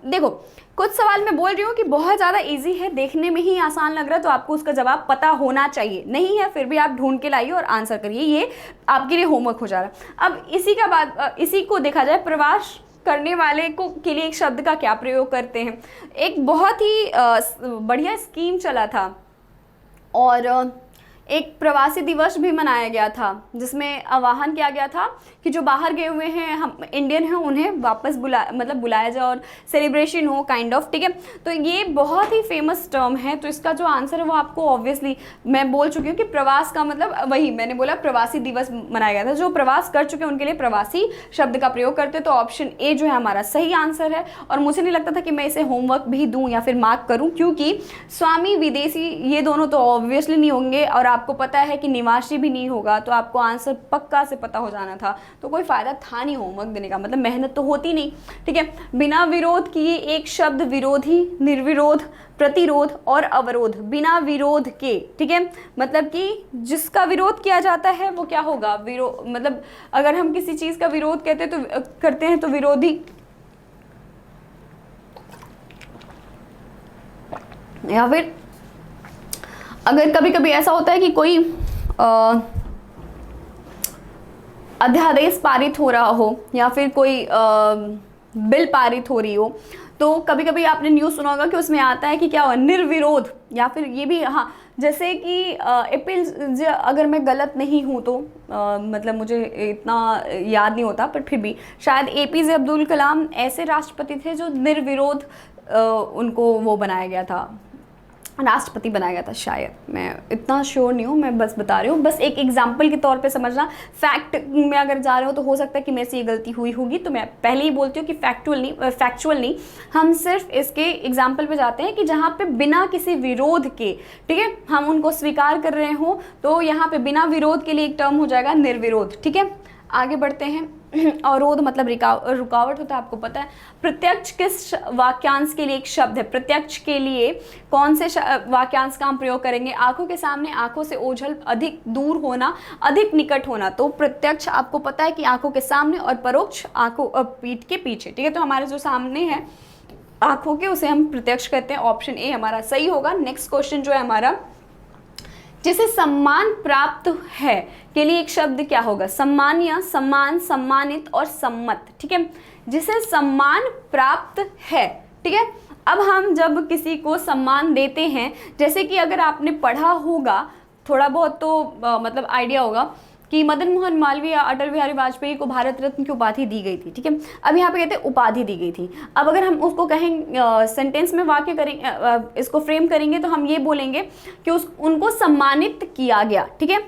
A: देखो कुछ सवाल मैं बोल रही हूँ कि बहुत ज़्यादा इजी है, देखने में ही आसान लग रहा है, तो आपको उसका जवाब पता होना चाहिए। नहीं है फिर भी आप ढूंढ के लाइए और आंसर करिए, ये आपके लिए होमवर्क हो जा रहा है। अब इसी को देखा जाए, प्रवास करने वाले को के लिए एक शब्द का क्या प्रयोग करते हैं? एक बहुत ही बढ़िया स्कीम चला था और एक प्रवासी दिवस भी मनाया गया था, जिसमें आह्वान किया गया था कि जो बाहर गए हुए हैं, हम इंडियन हैं, उन्हें वापस बुलाया जाए और सेलिब्रेशन हो काइंड ऑफ, ठीक है। तो ये बहुत ही फेमस टर्म है। तो इसका जो आंसर है वो आपको ऑब्वियसली मैं बोल चुकी हूँ कि प्रवास का मतलब वही मैंने बोला, प्रवासी दिवस मनाया गया था। जो प्रवास कर चुके हैं उनके लिए प्रवासी शब्द का प्रयोग करते हैं। तो ऑप्शन ए जो है हमारा सही आंसर है। और मुझे नहीं लगता था कि मैं इसे होमवर्क भी दूँ या फिर मार्क करूँ, क्योंकि स्वामी, विदेशी ये दोनों तो ऑब्वियसली नहीं होंगे, और आपको पता है कि निवासी भी नहीं होगा। तो आपको आंसर पक्का से पता हो जाना था, तो कोई फायदा था नहीं होमवर्क देने का, मतलब मेहनत तो होती नहीं, ठीक है। बिना विरोध किए एक शब्द? विरोधी, निर्विरोध, प्रतिरोध और अवरोध। बिना विरोध के, ठीक है, मतलब कि जिसका विरोध किया जाता है वो क्या होगा? मतलब अगर हम किसी चीज का विरोध करते हैं तो विरोधी, या फिर अगर कभी कभी ऐसा होता है कि कोई अध्यादेश पारित हो रहा हो या फिर कोई बिल पारित हो रही हो, तो कभी कभी आपने न्यूज़ सुना होगा कि उसमें आता है कि क्या हो, निर्विरोध, या फिर ये भी, हाँ, जैसे कि एपीजे, अगर मैं गलत नहीं हूँ तो मतलब मुझे इतना याद नहीं होता, पर फिर भी शायद एपीजे अब्दुल कलाम ऐसे राष्ट्रपति थे जो निर्विरोध उनको वो बनाया गया था, राष्ट्रपति बनाया गया था शायद, मैं इतना श्योर नहीं हूँ, मैं बस बता रही हूँ, बस एक एग्जाम्पल के तौर पे समझना। फैक्ट में अगर जा रहे हो तो हो सकता है कि मेरे से ये गलती हुई होगी, तो मैं पहले ही बोलती हूँ कि फैक्चुअल नहीं, हम सिर्फ इसके एग्जाम्पल पे जाते हैं कि जहाँ पे बिना किसी विरोध के, ठीक है, हम उनको स्वीकार कर रहे हो, तो यहाँ पे बिना विरोध के लिए एक टर्म हो जाएगा निर्विरोध, ठीक है। आगे बढ़ते हैं। अवरोध मतलब रुकावट होता है, आपको पता है। प्रत्यक्ष किस वाक्यांश के लिए एक शब्द है? प्रत्यक्ष के लिए कौन से वाक्यांश का हम प्रयोग करेंगे? आंखों के सामने, आंखों से ओझल, अधिक दूर होना, अधिक निकट होना। तो प्रत्यक्ष आपको पता है कि आंखों के सामने, और परोक्ष आंखों पीठ के पीछे, ठीक है। तो हमारे जो सामने है आंखों के, उसे हम प्रत्यक्ष कहते हैं। ऑप्शन ए हमारा सही होगा। नेक्स्ट क्वेश्चन जो है हमारा, जिसे सम्मान प्राप्त है के लिए एक शब्द क्या होगा? सम्मानीय, सम्मान, सम्मानित और सम्मत, ठीक है। जिसे सम्मान प्राप्त है, ठीक है। अब हम जब किसी को सम्मान देते हैं, जैसे कि अगर आपने पढ़ा होगा थोड़ा बहुत तो मतलब आइडिया होगा कि मदन मोहन मालवीय या अटल बिहारी वाजपेयी को भारत रत्न की उपाधि दी गई थी, ठीक है। अब यहाँ पे कहते हैं उपाधि दी गई थी। अब अगर हम उसको कहें सेंटेंस में वाक्य करेंगे, इसको फ्रेम करेंगे तो हम ये बोलेंगे कि उनको सम्मानित किया गया, ठीक है।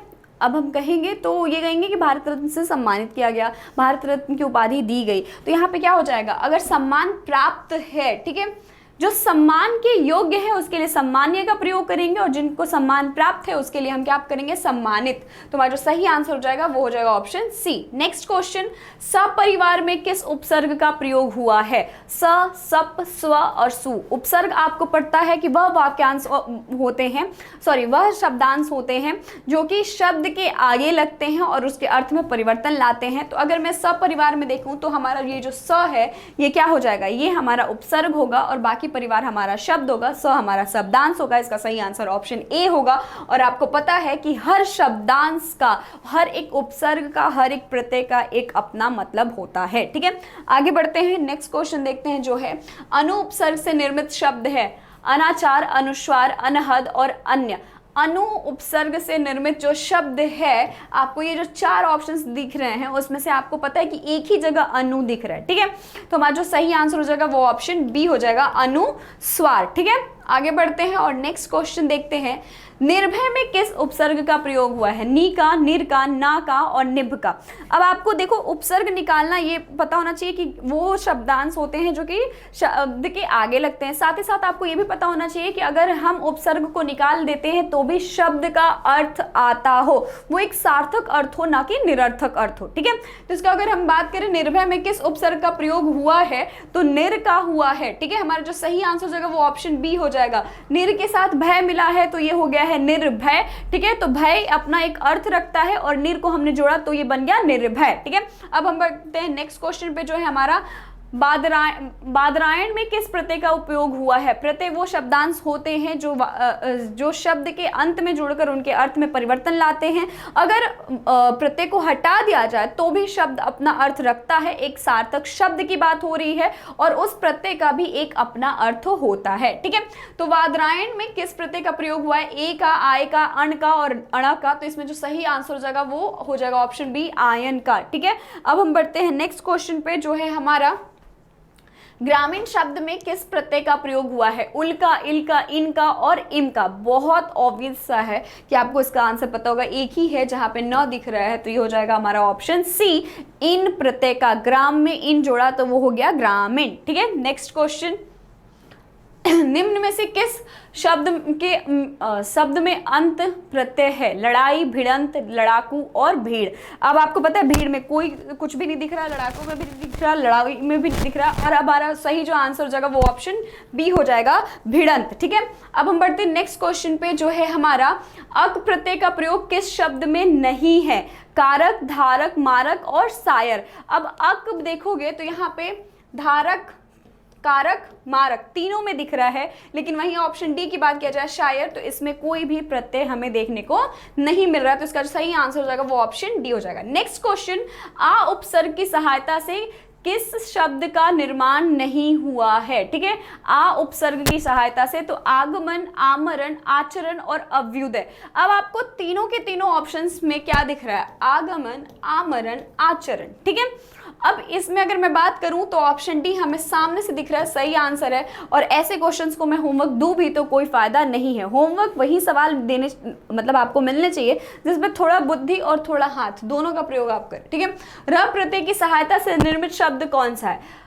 A: अब हम कहेंगे तो ये कहेंगे कि भारत रत्न से सम्मानित किया गया, भारत रत्न की उपाधि दी गई। तो यहाँ पे क्या हो जाएगा, अगर सम्मान प्राप्त है, ठीक है, जो सम्मान के योग्य है उसके लिए सम्मान्य का प्रयोग करेंगे, और जिनको सम्मान प्राप्त है उसके लिए हम क्या करेंगे, सम्मानित। तो हमारा जो सही आंसर हो जाएगा वो हो जाएगा ऑप्शन सी। नेक्स्ट क्वेश्चन, सपरिवार में किस उपसर्ग का प्रयोग हुआ है? स, सप, स्व और सु। उपसर्ग आपको पड़ता है कि वह वाक्यांश होते हैं, सॉरी वह शब्दांश होते हैं जो कि शब्द के आगे लगते हैं और उसके अर्थ में परिवर्तन लाते हैं। तो अगर मैं सपरिवार में देखूं तो हमारा ये जो स है ये क्या हो जाएगा, ये हमारा उपसर्ग होगा और बाकी परिवार हमारा शब्द होगा, स हमारा शब्दांश होगा। इसका सही आंसर ऑप्शन ए होगा। और आपको पता है कि हर शब्दांश का, हर एक उपसर्ग का, हर एक प्रत्यय का एक अपना मतलब होता है, ठीक है। आगे बढ़ते हैं, नेक्स्ट क्वेश्चन देखते हैं जो है अनु उपसर्ग से निर्मित शब्द है अनाचार, अनुस्वार, अनहद और अन्य। अनु उपसर्ग से निर्मित जो शब्द है, आपको ये जो 4 ऑप्शंस दिख रहे हैं उसमें से आपको पता है कि एक ही जगह अनु दिख रहा है, ठीक है। तो हमारा जो सही आंसर हो जाएगा वो ऑप्शन बी हो जाएगा, अनुस्वार, ठीक है। आगे बढ़ते हैं और नेक्स्ट क्वेश्चन देखते हैं, निर्भय में किस उपसर्ग का प्रयोग हुआ है? नी का, निर का, ना का और निभ का। अब आपको देखो उपसर्ग निकालना ये पता होना चाहिए कि वो शब्दांश होते हैं जो कि शब्द के आगे लगते हैं। साथ ही साथ आपको ये भी पता होना चाहिए कि अगर हम उपसर्ग को निकाल देते हैं तो भी शब्द का अर्थ आता हो, वो एक सार्थक अर्थ हो, ना कि निरर्थक अर्थ हो, ठीक है। तो इसका अगर हम बात करें निर्भय में किस उपसर्ग का प्रयोग हुआ है तो निर का हुआ है, ठीक है। हमारा जो सही आंसर हो जाएगा वो ऑप्शन बी हो जाएगा। निर के साथ भय मिला है तो ये हो गया है निर्भय, ठीक है। तो भय अपना एक अर्थ रखता है और निर को हमने जोड़ा तो ये बन गया निर्भय, ठीक है। अब हम बढ़ते हैं नेक्स्ट क्वेश्चन पे जो है हमारा बादरायण में किस प्रत्यय का उपयोग हुआ है? प्रत्यय वो शब्दांश होते हैं जो शब्द के अंत में जुड़कर उनके अर्थ में परिवर्तन लाते हैं। अगर प्रत्यय को हटा दिया जाए तो भी शब्द अपना अर्थ रखता है, एक सार्थक शब्द की बात हो रही है और उस प्रत्यय का भी एक अपना अर्थ होता है, ठीक है। तो बादरायण में किस प्रत्यय का प्रयोग हुआ है? ए का, आय का, अण का और अण का। तो इसमें जो सही आंसर हो जाएगा वो हो जाएगा ऑप्शन बी, आयन का, ठीक है। अब हम बढ़ते हैं नेक्स्ट क्वेश्चन पे जो है हमारा ग्रामीण शब्द में किस प्रत्यय का प्रयोग हुआ है? उल का, इल का, इन का और इम का। बहुत ऑब्वियस सा है कि आपको इसका आंसर पता होगा, एक ही है जहां पे न दिख रहा है, तो ये हो जाएगा हमारा ऑप्शन सी, इन प्रत्यय का। ग्राम में इन जोड़ा तो वो हो गया ग्रामीण, ठीक है। नेक्स्ट क्वेश्चन, निम्न में से किस शब्द में अंत प्रत्यय है? लड़ाई, भिड़ंत, लड़ाकू और भीड़। अब आपको पता है भीड़ में कोई कुछ भी नहीं दिख रहा, लड़ाकू में भी नहीं दिख रहा, लड़ाई में भी नहीं दिख रहा, और अब हमारा सही जो आंसर हो जाएगा वो ऑप्शन बी हो जाएगा, भिड़ंत, ठीक है। अब हम बढ़ते हैं नेक्स्ट क्वेश्चन पे जो है हमारा अक प्रत्यय का प्रयोग किस शब्द में नहीं है? कारक, धारक, मारक और सायर। अब अक देखोगे तो यहाँ पे धारक, कारक, मारक तीनों में दिख रहा है, लेकिन वहीं ऑप्शन डी की बात किया जाए शायर, तो इसमें कोई भी प्रत्यय हमें देखने को नहीं मिल रहा है। तो इसका सही आंसर हो जाएगा वो ऑप्शन डी हो जाएगा। नेक्स्ट क्वेश्चन, आ उपसर्ग की सहायता से किस शब्द का निर्माण नहीं हुआ है? ठीक है, आ उपसर्ग की सहायता से, तो आगमन, आमरण, आचरण और अव्युदय। अब आपको तीनों के तीनों ऑप्शंस में क्या दिख रहा है? आगमन, आमरण, आचरण, ठीक है। अब इसमें अगर मैं बात करूं तो ऑप्शन डी हमें सामने से दिख रहा है, सही आंसर है। और ऐसे क्वेश्चंस को मैं होमवर्क दूं भी तो कोई फायदा नहीं है। होमवर्क वही सवाल देने मतलब आपको मिलने चाहिए जिसमें थोड़ा बुद्धि और थोड़ा हाथ दोनों का प्रयोग आप करें, ठीक है। र प्रत्यय की सहायता से निर्मित शब्द कौन सा है?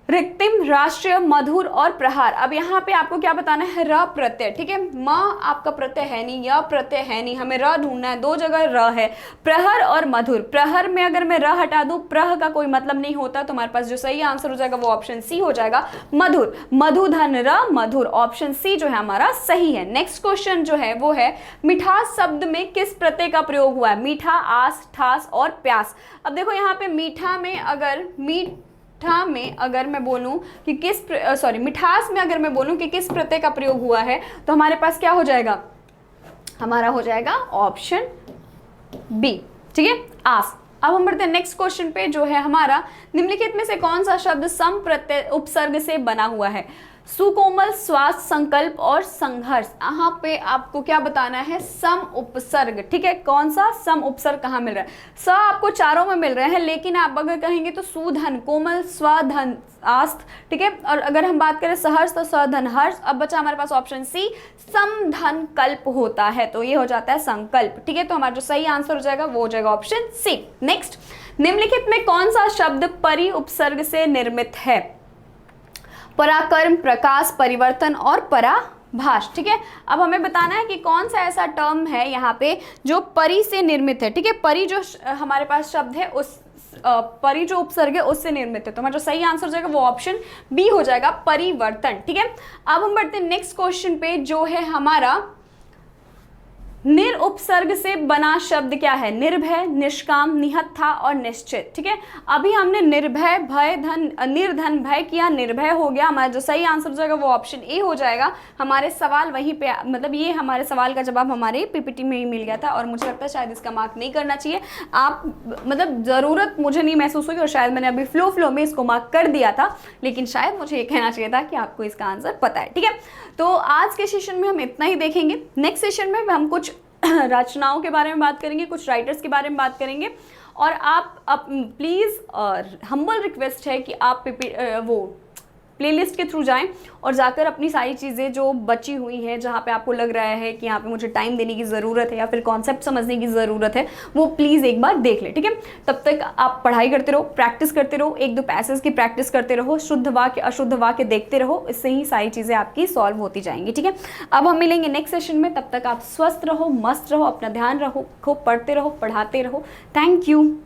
A: रिक्तिम, राष्ट्रीय, मधुर और प्रहार। अब यहाँ पे आपको क्या बताना है? र प्रत्यय, ठीक है। म आपका प्रत्यय है नहीं, य प्रत्यय है नहीं, हमें र ढूंढना है, दो जगह र है। प्रहर और मधुर। प्रहर में अगर मैं र हटा दूं, प्रह का कोई मतलब नहीं होता, तो हमारे पास जो सही आंसर हो जाएगा वो ऑप्शन सी हो जाएगा, मधुर। मधुधन र मधुर, ऑप्शन सी जो है हमारा सही है। नेक्स्ट क्वेश्चन जो है वो है मिठास शब्द में किस प्रत्यय का प्रयोग हुआ है? मीठा, आस, ठास और प्यास। अब देखो यहाँ पे मीठा में अगर मैं बोलूं कि मिठास में अगर मैं बोलूं कि किस प्रत्यय का प्रयोग हुआ है, तो हमारे पास क्या हो जाएगा? हमारा हो जाएगा ऑप्शन बी, ठीक है, आस। अब हम बढ़ते हैं नेक्स्ट क्वेश्चन पे जो है हमारा निम्नलिखित में से कौन सा शब्द सम प्रत्यय उपसर्ग से बना हुआ है? सुकोमल, स्वास्थ्य, संकल्प और संघर्ष। यहाँ पे आपको क्या बताना है, सम उपसर्ग। ठीक है, कौन सा सम उपसर्ग कहाँ मिल रहा है? स आपको चारों में मिल रहे हैं, लेकिन आप अगर कहेंगे तो सुधन, कोमल, स्वधन, आस्थ। ठीक है, और अगर हम बात करें सहर्ष तो सधन हर्ष। अब बचा हमारे पास ऑप्शन सी, समधन कल्प होता है, तो ये हो जाता है संकल्प। ठीक है, तो हमारा जो सही आंसर हो जाएगा वो हो जाएगा ऑप्शन सी। नेक्स्ट, निम्नलिखित में कौन सा शब्द परि उपसर्ग से निर्मित है? पराक्रम, प्रकाश, परिवर्तन और पराभास। ठीक है, अब हमें बताना है कि कौन सा ऐसा टर्म है यहाँ पे जो परि से निर्मित है। ठीक है, परि जो हमारे पास शब्द है उस परि जो उपसर्ग है उससे निर्मित है, तो हमारा जो सही आंसर हो जाएगा वो ऑप्शन बी हो जाएगा, परिवर्तन। ठीक है, अब हम बढ़ते हैं नेक्स्ट क्वेश्चन पे, जो है हमारा निर उपसर्ग से बना शब्द क्या है? निर्भय, निष्काम, निहत्था और निश्चित। ठीक है, अभी हमने निर्भय, भय, धन, निर्धन, भय किया, निर्भय हो गया। हमारा जो सही आंसर हो जाएगा वो ऑप्शन ए हो जाएगा। हमारे सवाल वहीं पे, मतलब ये हमारे सवाल का जवाब हमारे पीपीटी में ही मिल गया था, और मुझे लगता है शायद इसका मार्क नहीं करना चाहिए। आप मतलब ज़रूरत मुझे नहीं महसूस हुई, और शायद मैंने अभी फ्लो में इसको मार्क कर दिया था, लेकिन शायद मुझे ये कहना चाहिए था कि आपको इसका आंसर पता है। ठीक है, तो आज के सेशन में हम इतना ही देखेंगे। नेक्स्ट सेशन में हम कुछ रचनाओं के बारे में बात करेंगे, कुछ राइटर्स के बारे में बात करेंगे, और आप प्लीज़ हम्बल रिक्वेस्ट है कि आप वो प्लेलिस्ट के थ्रू जाएं और जाकर अपनी सारी चीज़ें जो बची हुई हैं, जहाँ पे आपको लग रहा है कि यहाँ पे मुझे टाइम देने की ज़रूरत है या फिर कॉन्सेप्ट समझने की ज़रूरत है, वो प्लीज़ एक बार देख लें। ठीक है, तब तक आप पढ़ाई करते रहो, प्रैक्टिस करते रहो, एक दो पैसेज की प्रैक्टिस करते रहो, शुद्ध वाक्य अशुद्ध वाक्य देखते रहो, इससे ही सारी चीज़ें आपकी सॉल्व होती जाएंगी। ठीक है, अब हम मिलेंगे नेक्स्ट सेशन में, तब तक आप स्वस्थ रहो, मस्त रहो, अपना ध्यान रहो, खूब पढ़ते रहो, पढ़ाते रहो। Thank you.